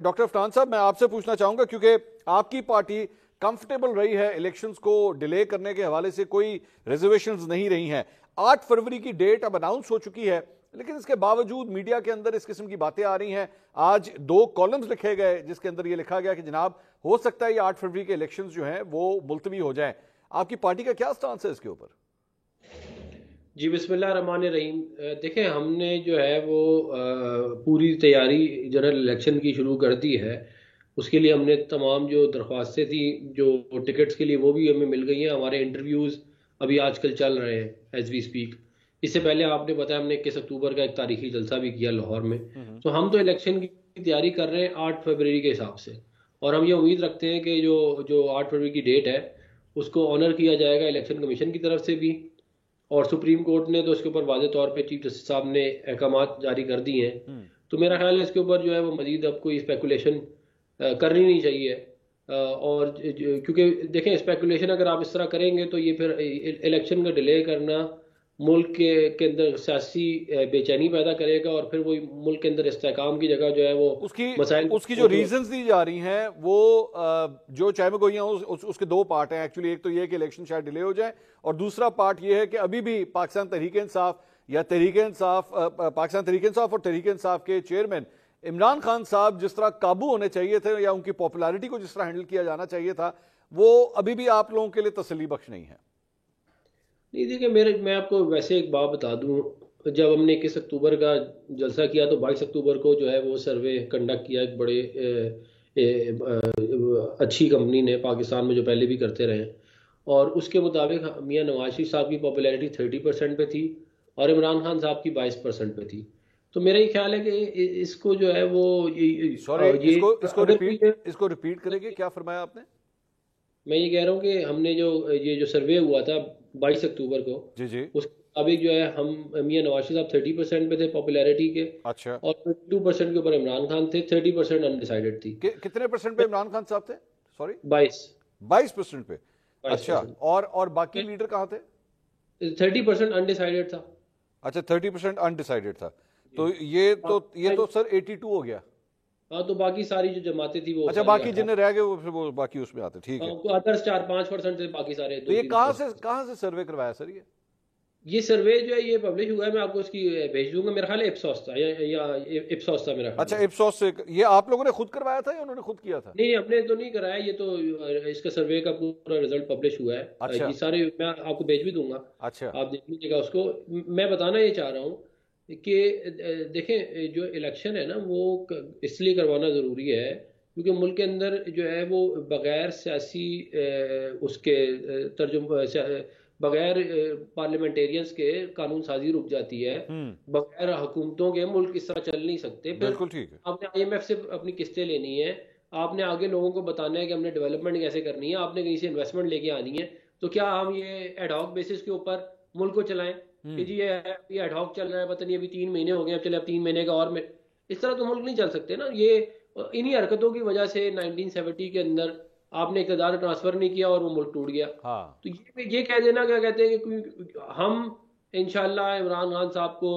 Doctor Afnan साहब, मैं आपसे पूछना चाहूंगा, क्योंकि आपकी पार्टी कंफर्टेबल रही है इलेक्शंस को डिले करने के हवाले से, कोई रिजर्वेशंस नहीं रही हैं। 8 फरवरी की डेट अब अनाउंस हो चुकी है, लेकिन इसके बावजूद मीडिया के अंदर इस किस्म की बातें आ रही हैं। आज 2 कॉलम्स लिखे गए जिसके अंदर यह लिखा गया कि जनाब हो सकता है ये 8 फरवरी के इलेक्शंस जो हैं वो मुलतवी हो जाएं। आपकी पार्टी का क्या स्टांस है इसके ऊपर? जी बिस्मिल्लाह रहमान रहीम। देखें, हमने जो है वो पूरी तैयारी जनरल इलेक्शन की शुरू कर दी है। उसके लिए हमने तमाम जो दरख्वास्तें थी जो टिकट्स के लिए, वो भी हमें मिल गई हैं। हमारे इंटरव्यूज़ अभी आजकल चल रहे हैं एज वी स्पीक। इससे पहले आपने बताया हमने 21 अक्टूबर का एक तारीखी जलसा भी किया लाहौर में। तो हम तो इलेक्शन की तैयारी कर रहे हैं 8 फरवरी के हिसाब से, और हम ये उम्मीद रखते हैं कि जो जो 8 फरवरी की डेट है उसको ऑनर किया जाएगा इलेक्शन कमीशन की तरफ से भी, और सुप्रीम कोर्ट ने तो इसके ऊपर वाज़े तौर पे चीफ जस्टिस साहब ने अहकामात जारी कर दिए हैं। तो मेरा ख्याल है इसके ऊपर जो है वो मजीद अब कोई स्पेकुलेशन करनी नहीं चाहिए। और क्योंकि देखें, स्पेकुलेशन अगर आप इस तरह करेंगे तो ये फिर इलेक्शन का डिले करना मुल्क के अंदर सियासी बेचैनी पैदा करेगा, और फिर वो मुल्क के अंदर इस्तेहकाम की जगह जो है वो उसकी जो रीजंस दी जा रही हैं वो जो चाहे में गोई उसके 2 पार्ट हैं एक्चुअली। एक तो ये कि इलेक्शन शायद डिले हो जाए, और दूसरा पार्ट ये है कि अभी भी पाकिस्तान तहरीक इंसाफ या पाकिस्तान तहरीक इंसाफ और तहरीक इंसाफ के चेयरमैन इमरान खान साहब जिस तरह काबू होने चाहिए थे या उनकी पॉपुलैरिटी को जिस तरह हैंडल किया जाना चाहिए था, वो अभी भी आप लोगों के लिए तसल्ली बख्श नहीं है। नहीं, देखिए, मैं आपको वैसे एक बात बता दूं। जब हमने 21 अक्टूबर का जलसा किया तो 22 अक्टूबर को जो है वो सर्वे कंडक्ट किया एक बड़े अच्छी कंपनी ने, पाकिस्तान में जो पहले भी करते रहे, और उसके मुताबिक मियां नवाज शरीफ साहब की पॉपुलैरिटी 30% पे थी और इमरान खान साहब की 22% पे थी। तो मेरा ये ख्याल है कि इसको जो है वो इसको रिपीट करेंगे, क्या फरमाया आपने? मैं ये कह रहा हूँ कि हमने जो सर्वे हुआ था 22 अक्टूबर को, जी उसके मुताबिक जो है हम मियां नवाज शरीफ साहब 30% पे थे पॉपुलैरिटी के। अच्छा। और 22% के ऊपर इमरान खान थे, 30% अनडिसाइडेड थी। कितने परसेंट पे इमरान खान साहब थे? सॉरी, 22% पे। अच्छा, और बाकी लीडर कहाँ थे? 30% अनडिसाइडेड था। अच्छा, 30% अनडिसाइडेड था। तो ये तो सर 82 हो गया। हाँ, तो बाकी सारी जो जमातें थी वो, अच्छा, बाकी जिन्हें रह गए वो बाकी उसमें आते। ठीक है, अदर्स 4-5% थे, बाकी सारे। तो ये कहाँ से सर्वे करवाया सर? ये सर्वे जो है ये पब्लिश हुआ है, मैं आपको इसकी भेज दूंगा। मेरा ख्याल है इप्सॉस था या इप्सॉस था मेरा ख्याल। अच्छा, इप्सॉस से ये आप लोगों ने खुद करवाया था या उन्होंने खुद किया था? नहीं, हमने तो नहीं कराया, ये तो इसका सर्वे का पूरा रिजल्ट पब्लिश हुआ है। अच्छा। ये सारे मैं आपको भेज भी दूंगा। अच्छा, आप देख लीजिएगा उसको। मैं बताना ये चाह रहा हूँ कि देखें, जो इलेक्शन है ना वो इसलिए करवाना ज़रूरी है क्योंकि मुल्क के अंदर जो है वो बगैर सियासी उसके बगैर पार्लियामेंटेरियंस के कानून साजी रुक जाती है। बगैर हुकूमतों के मुल्क इस तरह चल नहीं सकते। बिल्कुल ठीक है। आपने IMF से अपनी किस्तें लेनी है, आपने आगे लोगों को बताना है कि हमने डेवलपमेंट कैसे करनी है, आपने कहीं से इन्वेस्टमेंट लेके आनी है। तो क्या हम ये एडहॉक बेसिस के ऊपर मुल्क को चलाएं कि जी ये एडहॉक चल रहा है, पता नहीं अभी 3 महीने हो गए, अब चले अब 3 महीने का और में, इस तरह तो मुल्क नहीं चल सकते ना। ये इन्हीं हरकतों की वजह से 1970 के अंदर आपने इक़्तिदार ट्रांसफर नहीं किया और वो मुल्क टूट गया। हाँ। तो ये कह देना, क्या कहते हैं कि हम इंशाल्लाह इमरान खान साहब को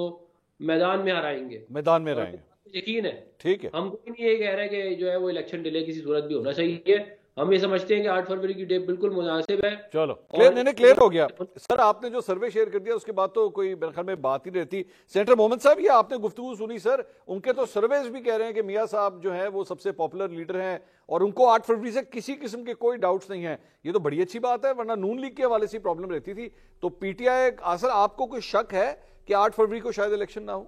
मैदान में हराएंगे, मैदान में रहेंगे, यकीन है। ठीक है। हम कोई नहीं ये कह रहे कि जो है वो इलेक्शन डिले किसी सूरत भी होना चाहिए। हम ये समझते हैं कि 8 फरवरी की डेट बिल्कुल मुनासिब है। चलो, क्लियर हो गया सर। आपने जो सर्वे शेयर कर दिया उसके बाद तो कोई मेरे ख्याल में बात ही रहती। सेनेटर मोहम्मद साहब, ये आपने गुफ्तगू सुनी सर, उनके तो सर्वेज भी कह रहे हैं कि मियां साहब जो है वो सबसे पॉपुलर लीडर हैं और उनको 8 फरवरी से किसी किस्म के कोई डाउट्स नहीं है। ये तो बड़ी अच्छी बात है, वरना नून लीग के हवाले से प्रॉब्लम रहती थी। तो PTI, सर आपको कोई शक है कि 8 फरवरी को शायद इलेक्शन ना हो?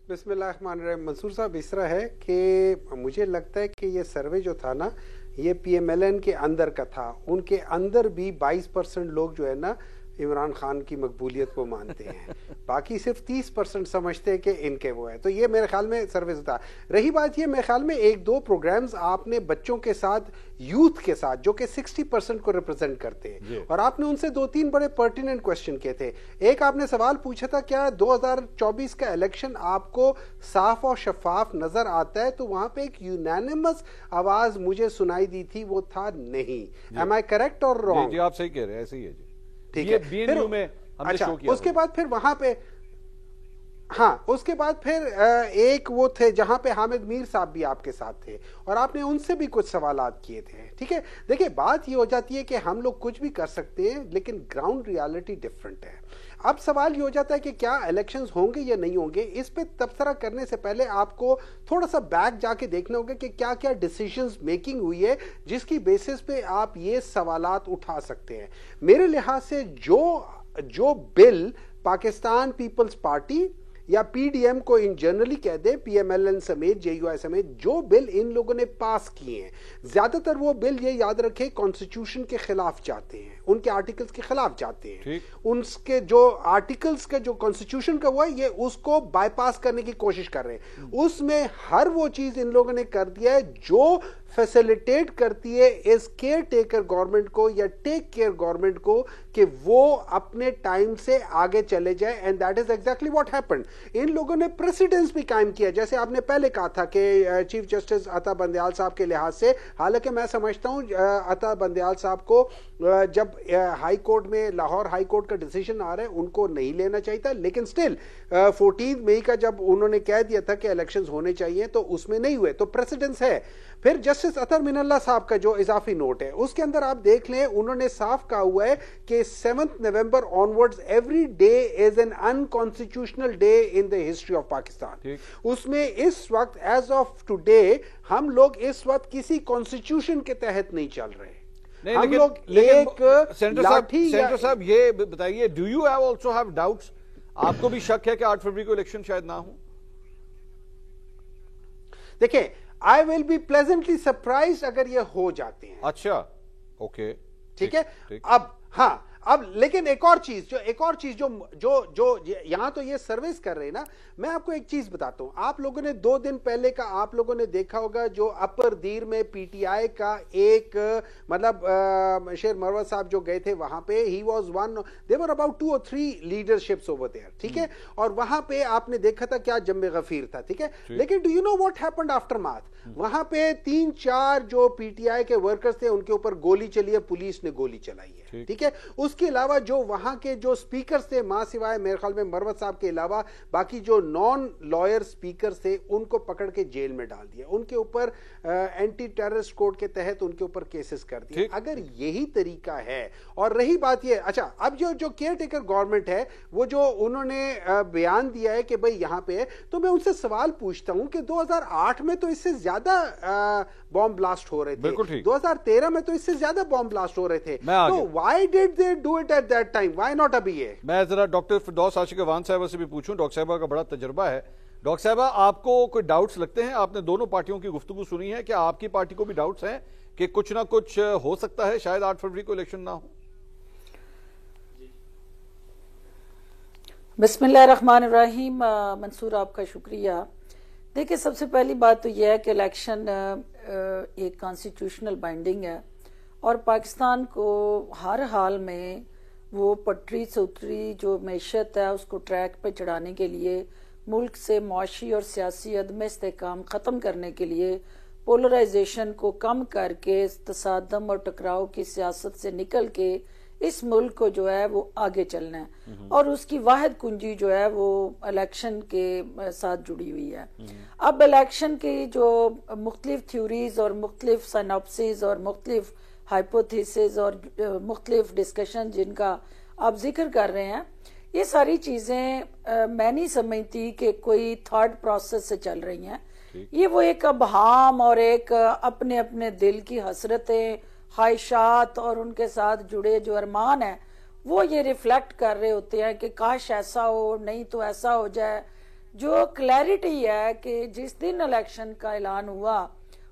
बिस्मिल्लाहिर्रहमानिर्रहीम। मंसूर साहब, इस तरह है कि मुझे लगता है कि ये सर्वे जो था ना, ये PMLN के अंदर का था। उनके अंदर भी 22% लोग जो है ना इमरान खान की मकबूलियत को मानते हैं, बाकी सिर्फ 30% समझते हैं कि इनके वो है। तो ये मेरे ख्याल में सर्वे था। रही बात ये, मेरे ख्याल में 1-2 प्रोग्राम्स आपने बच्चों के साथ, यूथ के साथ, जो कि 60% को रिप्रेजेंट करते हैं, और आपने उनसे 2-3 बड़े पर्टिनेंट क्वेश्चन किए थे। एक आपने सवाल पूछा था, क्या 2024 का इलेक्शन आपको साफ और शफाफ नजर आता है? तो वहां पे एक यूनानिमस आवाज मुझे सुनाई दी थी, वो था नहीं। एम आई करेक्ट और रॉन्ग? जी, आप सही कह रहे हैं, ऐसे ही है जी। ठीक है। BNU में हमने शो किया। उसके बाद फिर वहां पे हाँ, उसके बाद फिर एक वो थे जहां पे हामिद मीर साहब भी आपके साथ थे और आपने उनसे भी कुछ सवालात किए थे। ठीक है, देखिए बात ये हो जाती है कि हम लोग कुछ भी कर सकते हैं लेकिन ग्राउंड रियलिटी डिफरेंट है। अब सवाल ये हो जाता है कि क्या इलेक्शंस होंगे या नहीं होंगे। इस पे तबसरा करने से पहले आपको थोड़ा सा बैक जाके देखना होगा कि क्या क्या डिसीजंस मेकिंग हुई है जिसकी बेसिस पे आप ये सवालात उठा सकते हैं। मेरे लिहाज से जो बिल पाकिस्तान पीपल्स पार्टी या पीडीएम को इन जनरली कह दे, पीएमएलएन समेत, जेयूआई समेत, जो बिल इन लोगों ने पास किए हैं, ज्यादातर वो बिल ये याद रखे कॉन्स्टिट्यूशन के खिलाफ जाते हैं, उनके आर्टिकल्स के खिलाफ जाते हैं। उनके जो आर्टिकल्स का जो कॉन्स्टिट्यूशन का हुआ है ये उसको बाईपास करने की कोशिश कर रहे हैं। उसमें हर वो चीज इन लोगों ने कर दिया है जो फैसिलिटेट करती है इस केयर टेकर गवर्नमेंट को या टेक केयर गवर्नमेंट को कि वो अपने टाइम से आगे चले जाए। And that is exactly what happened. इन लोगों ने प्रेसिडेंस भी कायम किया, जैसे आपने पहले कहा था कि चीफ जस्टिस अता बंदयाल साहब के लिहाज से, हालांकि मैं समझता हूं अता बंदयाल साहब को जब हाई कोर्ट में, लाहौर हाई कोर्ट का डिसीजन आ रहा है, उनको नहीं लेना चाहिए था, लेकिन स्टिल 14 मई का जब उन्होंने कह दिया था कि इलेक्शंस होने चाहिए तो उसमें नहीं हुए, तो प्रेसिडेंस है। फिर जस्टिस अतर मिनल्ला साहब का जो इजाफी नोट है उसके अंदर आप देख लें, उन्होंने साफ कहा हुआ है कि 7 November onwards every day is an unconstitutional day in the history of Pakistan. उसमें इस वक्त एज ऑफ टुडे हम लोग इस वक्त किसी कॉन्स्टिट्यूशन के तहत नहीं चल रहे। नहीं, हम लोग एक सेंटर साहब ये बताइए, do you have also have doubts? आपको भी शक है कि 8 फरवरी को इलेक्शन शायद ना हो? देखिए, I will be pleasantly surprise अगर ये हो जाते हैं। अच्छा, ओके, ठीक है। अब हाँ, अब लेकिन एक और चीज जो यहां तो ये सर्विस कर रहे हैं ना, मैं आपको एक चीज बताता हूं। आप लोगों ने 2 दिन पहले का आप लोगों ने देखा होगा जो अपर दीर में पीटीआई का एक मतलब शेर मरवत साहब जो गए थे वहां पे, he was one, there were about 2 or 3 leaderships over there. ठीक है, और वहां पे आपने देखा था क्या जम्मे गफीर था। ठीक है, लेकिन do you know what happened after March? वहां पे 3-4 जो पीटीआई के वर्कर्स थे उनके ऊपर गोली चली है, पुलिस ने गोली चलाई है। ठीक है, उसके अलावा जो वहां के जो स्पीकर्स थे, मां सिवाय मेरे ख्याल में मरवत साहब के अलावा बाकी जो नॉन लॉयर स्पीकर्स थे उनको पकड़ के जेल में डाल दिया, उनके ऊपर एंटी टेररिस्ट कोड के तहत उनके ऊपर केसेस कर दिए। अगर यही तरीका है, और रही बात ये, अच्छा अब जो केयर टेकर गवर्नमेंट है वो जो उन्होंने बयान दिया है कि भाई यहां पे है, तो मैं उनसे सवाल पूछता हूं कि 2008 में तो इससे ज्यादा बॉम्ब ब्लास्ट हो रहे थे, 2013 में तो इससे ज्यादा बॉम्ब ब्लास्ट हो रहे थे, तो why did they do it at that time? Why not अभी? ये मैं जरा डॉक्टर फिरदौस आशिक अवान साहब से भी पूछूं। डॉक्टर साहबा का बड़ा तजुर्बा है। डॉक्टर साहबा, आपको कोई डाउट्स लगते हैं? आपने दोनों पार्टियों की गुफ्तगू सुनी है, क्या आपकी पार्टी को भी डाउट्स हैं कि कुछ ना कुछ हो सकता है, शायद 8 फरवरी को इलेक्शन ना हो? बिस्मिल्लाहिर्रहमानिर्रहीम। मंसूर, आपका शुक्रिया। देखिए, सबसे पहली बात तो यह है कि इलेक्शन एक कॉन्स्टिट्यूशनल बाइंडिंग है और पाकिस्तान को हर हाल में वो पटरी से उतरी जो मैशत है उसको ट्रैक पे चढ़ाने के लिए, मुल्क से मुआशी और सियासी अदम इस्तेहकाम ख़त्म करने के लिए, पोलराइजेशन को कम करके तसादम और टकराव की सियासत से निकल के इस मुल्क को जो है वो आगे चलना है, और उसकी वाहिद कुंजी जो है वो इलेक्शन के साथ जुड़ी हुई है। अब इलेक्शन की जो मुख्तलिफ थ्योरीज और मुख्तलिफ सिनॉप्सिस और मुख्तलिफ हाइपोथेसिस और मुख्तलिफ डिस्कशन जिनका आप जिक्र कर रहे हैं, ये सारी चीजें मैं नहीं समझती कि कोई थर्ड प्रोसेस से चल रही हैं। ये वो एक अबहाम और एक अपने अपने दिल की हसरतें, ख्वाहिशात और उनके साथ जुड़े जो अरमान है वो ये रिफ्लेक्ट कर रहे होते हैं कि काश ऐसा हो, नहीं तो ऐसा हो जाए। जो क्लैरिटी है कि जिस दिन इलेक्शन का ऐलान हुआ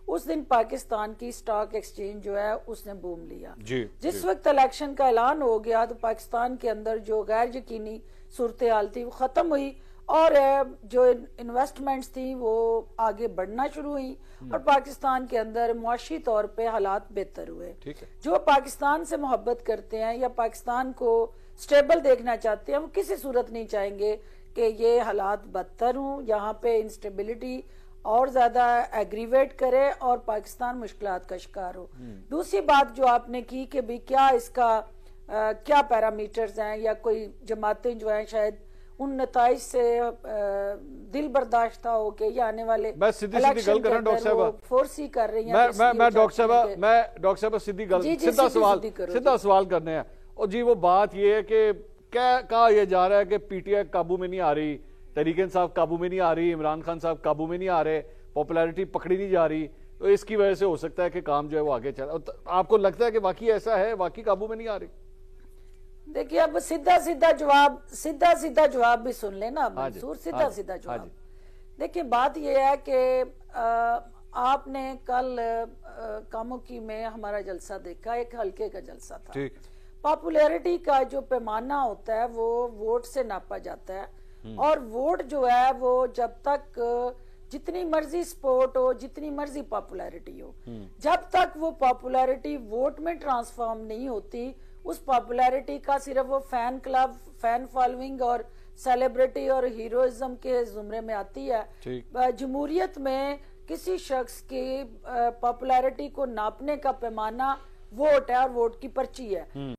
उस दिन पाकिस्तान की स्टॉक एक्सचेंज जो है उसने बूम लिया। जिस वक्त इलेक्शन का ऐलान हो गया तो पाकिस्तान के अंदर जो गैर यकीनी सूरत हाल थी वो खत्म हुई और जो इन्वेस्टमेंट्स थी वो आगे बढ़ना शुरू हुई और पाकिस्तान के अंदर मुआशी तौर पे हालात बेहतर हुए। जो पाकिस्तान से मोहब्बत करते हैं या पाकिस्तान को स्टेबल देखना चाहते हैं वो किसी सूरत नहीं चाहेंगे कि ये हालात बदतर हों, यहाँ पे इंस्टेबिलिटी और ज्यादा एग्रीवेट करे और पाकिस्तान मुश्किलात का शिकार हो। दूसरी बात जो आपने की कि भाई क्या इसका क्या पैरामीटर्स हैं या कोई जमातें जो हैं शायद उन नताइज से दिल बर्दाश्त होके या आने वाले मैं सीधी गल कर रहा हूं डॉक्टर साहब, फोर्स ही कर रही हैं। मैं डॉक्टर साहब सीधा सवाल करने हैं। और जी वो बात ये है कि क्या कहा यह जा रहा है कि पीटीआई काबू में नहीं आ रही, तहरीक इंसाफ काबू में नहीं आ रही, इमरान खान साहब काबू में नहीं आ रहे, पॉपुलैरिटी पकड़ी नहीं जा रही, तो इसकी वजह से हो सकता है कि काम जो है वो आगे चला। आपको लगता है कि वाकई ऐसा है, वाकई काबू में नहीं आ रही? देखिए अब सीधा सीधा जवाब भी सुन लेना मंसूर, सीधा जवाब। देखिए बात यह है कि आपने कल कामुकी में हमारा जलसा देखा, एक हल्के का जलसा था। पॉपुलैरिटी का जो पैमाना होता है वो वोट से नापा जाता है, और वोट जो है वो जब तक जितनी मर्जी सपोर्ट हो, जितनी मर्जी पॉपुलैरिटी हो, जब तक वो पॉपुलैरिटी वोट में ट्रांसफॉर्म नहीं होती, उस पॉपुलैरिटी का सिर्फ वो फैन क्लब, फैन फॉलोइंग और सेलिब्रिटी और हीरोइज्म के जुमरे में आती है। जमहूरियत में किसी शख्स की पॉपुलैरिटी को नापने का पैमाना वोट है और वोट की पर्ची है।